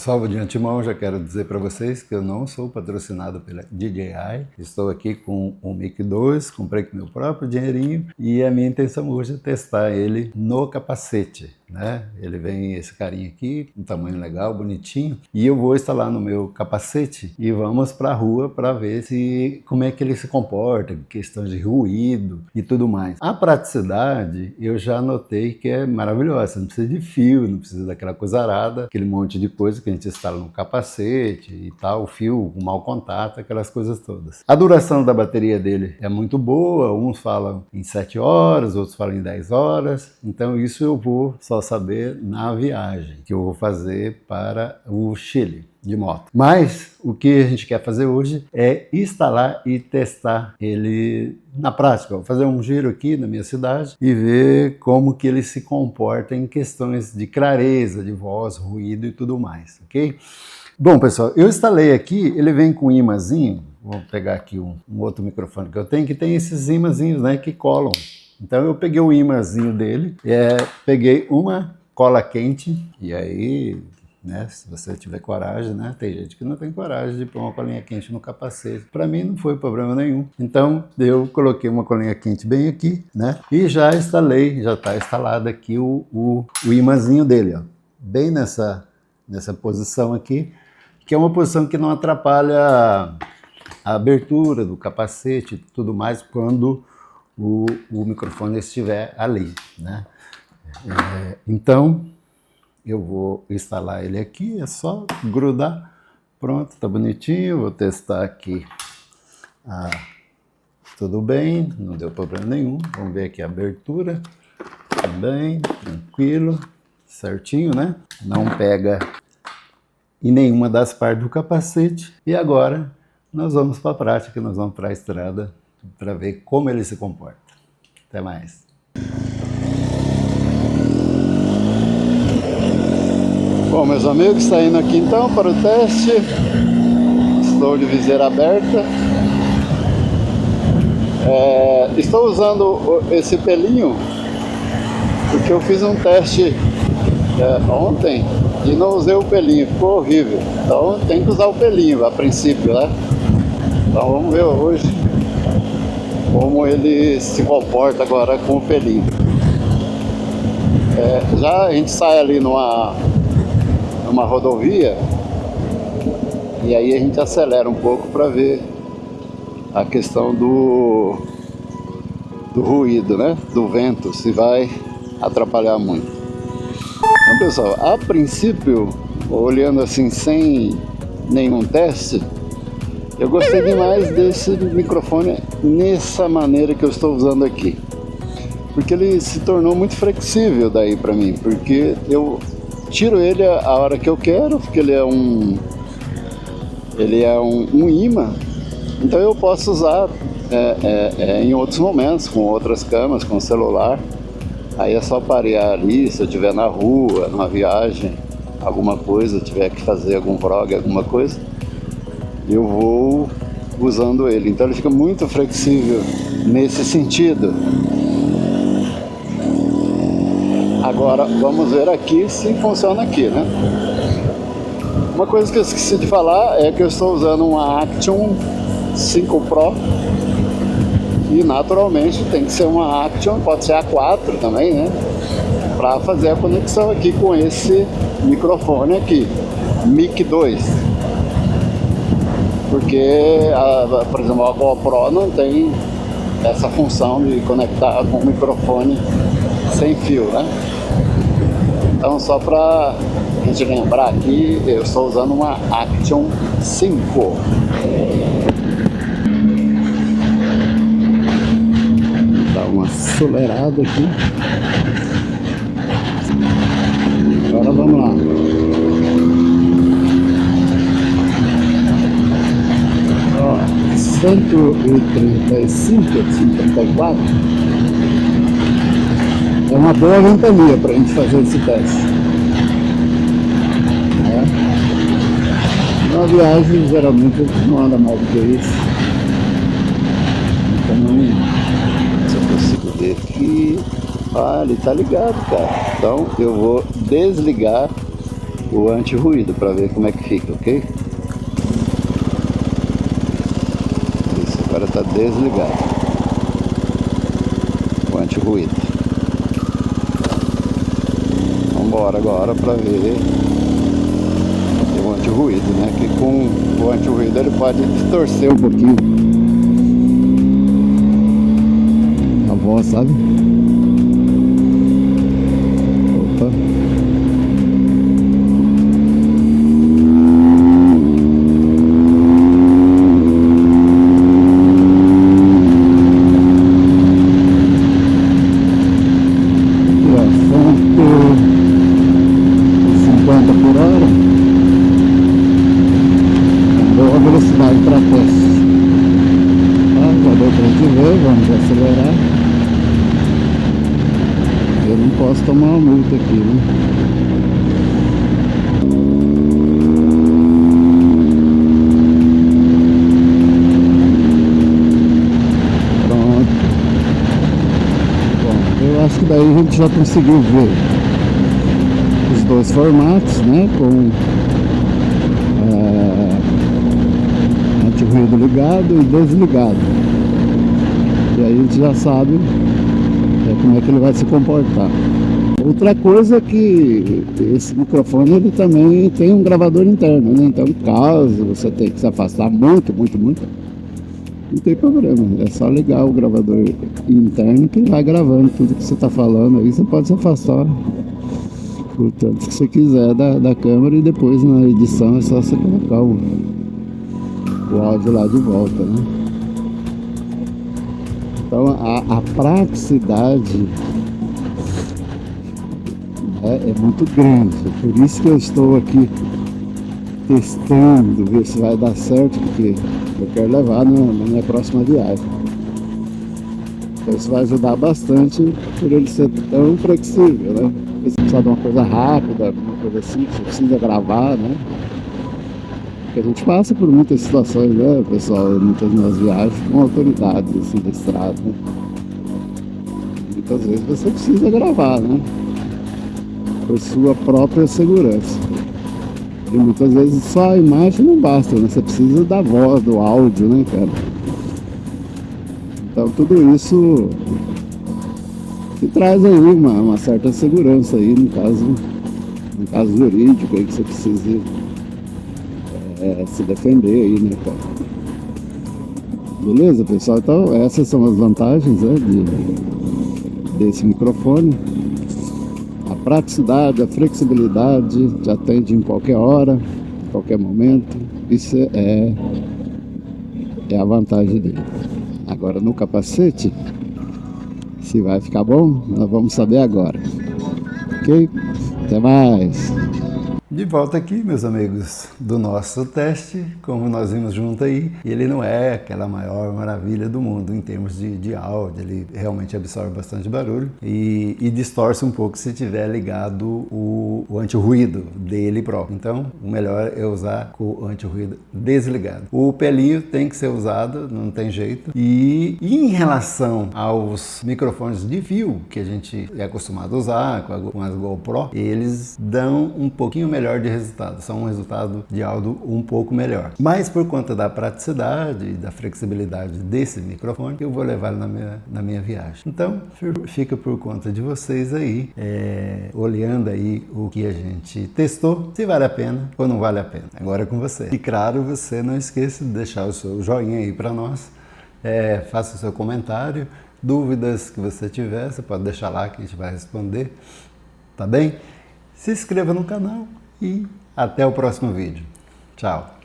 Pessoal, de antemão já quero dizer para vocês que eu não sou patrocinado pela DJI. Estou aqui com o Mic 2, comprei com meu próprio dinheirinho e a minha intenção hoje é testar ele no capacete, né? Ele vem esse carinha aqui, um tamanho legal, bonitinho, e eu vou instalar no meu capacete e vamos para a rua para ver como é que ele se comporta, questão de ruído e tudo mais. A praticidade eu já notei que é maravilhosa, você não precisa de fio, não precisa daquela coisa arada, aquele monte de coisa que a gente instala no capacete e tal, o fio com mau contato, aquelas coisas todas. A duração da bateria dele é muito boa, uns falam em 7 horas, outros falam em 10 horas, então isso eu vou só saber na viagem que eu vou fazer para o Chile de moto. Mas o que a gente quer fazer hoje é instalar e testar ele na prática. Vou fazer um giro aqui na minha cidade e ver como que ele se comporta em questões de clareza, de voz, ruído e tudo mais, ok? Bom, pessoal, eu instalei aqui, ele vem com um imãzinho. Vou pegar aqui um outro microfone que eu tenho, que tem esses imãzinhos, né, que colam. Então eu peguei o imãzinho dele, peguei uma cola quente, e aí, né, se você tiver coragem, né, tem gente que não tem coragem de pôr uma colinha quente no capacete. Para mim não foi problema nenhum. Então eu coloquei uma colinha quente bem aqui, né, e já instalei, já está instalado aqui o imãzinho dele, ó, bem nessa posição aqui, que é uma posição que não atrapalha a abertura do capacete e tudo mais quando o microfone estiver ali, né? Então eu vou instalar ele aqui, é só grudar, pronto, tá bonitinho. Vou testar aqui, tudo bem, não deu problema nenhum. Vamos ver aqui a abertura, tá bem, tranquilo, certinho, né? Não pega em nenhuma das partes do capacete. E agora nós vamos para a prática, nós vamos para a estrada para ver como ele se comporta. Até mais. Bom, meus amigos, saindo aqui então para o teste. Estou de viseira aberta. Estou usando esse pelinho porque eu fiz um teste ontem e não usei o pelinho, ficou horrível. Então tem que usar o pelinho a princípio, né? Então vamos ver hoje como ele se comporta agora com o pelinho. Já a gente sai ali numa rodovia e aí a gente acelera um pouco para ver a questão do ruído, né? Do vento, se vai atrapalhar muito. Então, pessoal, a princípio, olhando assim sem nenhum teste, eu gostei demais desse microfone nessa maneira que eu estou usando aqui, porque ele se tornou muito flexível daí para mim, porque eu tiro ele a hora que eu quero, porque ele é um imã, então eu posso usar em outros momentos, com outras câmeras, com o celular. Aí é só parear ali, se eu estiver na rua, numa viagem, alguma coisa, tiver que fazer algum vlog, alguma coisa, eu vou usando ele. Então ele fica muito flexível nesse sentido. Agora vamos ver aqui se funciona aqui, né? Uma coisa que eu esqueci de falar é que eu estou usando uma Action 5 Pro e naturalmente tem que ser uma Action, pode ser a 4 também, né? Para fazer a conexão aqui com esse microfone aqui, Mic 2. Porque, por exemplo, a GoPro não tem essa função de conectar com o microfone sem fio, né? Então, só para a gente lembrar aqui, eu estou usando uma Action 5. Dá uma acelerada aqui. Agora vamos lá. Ó, 135, 134. É uma boa ventania para a gente fazer esse teste. Na viagem, geralmente, a gente não anda mais do que isso. Então, se eu consigo ver aqui... Ah, ele tá ligado, cara. Então, eu vou desligar o anti-ruído para ver como é que fica, ok? Isso, agora está desligado o anti-ruído. Vamos embora agora para ver o anti-ruído, né? Que com o anti-ruído ele pode distorcer um pouquinho a voz, sabe? Opa. Por hora, boa velocidade para teste. Já deu para gente ver, vamos acelerar. Eu não posso tomar uma multa aqui, né? Pronto. Bom, eu acho que daí a gente já conseguiu ver os dois formatos, né, com anti-ruído ligado e desligado, e aí a gente já sabe como é que ele vai se comportar. Outra coisa é que esse microfone ele também tem um gravador interno, né? Então caso você tenha que se afastar muito, não tem problema, é só ligar o gravador interno que vai gravando tudo que você está falando, aí você pode se afastar o tanto que você quiser da câmera, e depois na edição é só você colocar o áudio lá de volta, né? Então a praticidade é muito grande, por isso que eu estou aqui testando, ver se vai dar certo, porque eu quero levar na minha próxima viagem. Então isso vai ajudar bastante por ele ser tão flexível, né? Se precisar de uma coisa rápida, uma coisa assim, você precisa gravar, né? Porque a gente passa por muitas situações, né, pessoal, muitas nas viagens com autoridades assim da estrada, né? Muitas vezes você precisa gravar, né? Por sua própria segurança. E muitas vezes só a imagem não basta, né? Você precisa da voz, do áudio, né, cara? Então tudo isso que traz aí uma certa segurança aí no caso jurídico aí que você precisa se defender aí, né, cara? Beleza, pessoal? Então essas são as vantagens, né, desse microfone. A praticidade, a flexibilidade, te atende em qualquer hora, em qualquer momento. Isso é a vantagem dele. Agora no capacete, se vai ficar bom, nós vamos saber agora. Ok? Até mais! De volta aqui, meus amigos, do nosso teste, como nós vimos junto aí, ele não é aquela maior maravilha do mundo em termos de áudio, ele realmente absorve bastante barulho e distorce um pouco se tiver ligado o anti-ruído dele próprio. Então, o melhor é usar com o anti-ruído desligado. O pelinho tem que ser usado, não tem jeito. E em relação aos microfones de fio, que a gente é acostumado a usar com as GoPro, eles dão um pouquinho melhor de resultado, são um resultado de áudio um pouco melhor. Mas por conta da praticidade e da flexibilidade desse microfone, eu vou levar na minha viagem. Então, fica por conta de vocês aí, olhando aí o que a gente testou, se vale a pena ou não vale a pena. Agora é com você. E claro, você não esqueça de deixar o seu joinha aí para nós, faça o seu comentário, dúvidas que você tiver, você pode deixar lá que a gente vai responder, tá bem? Se inscreva no canal e até o próximo vídeo. Tchau!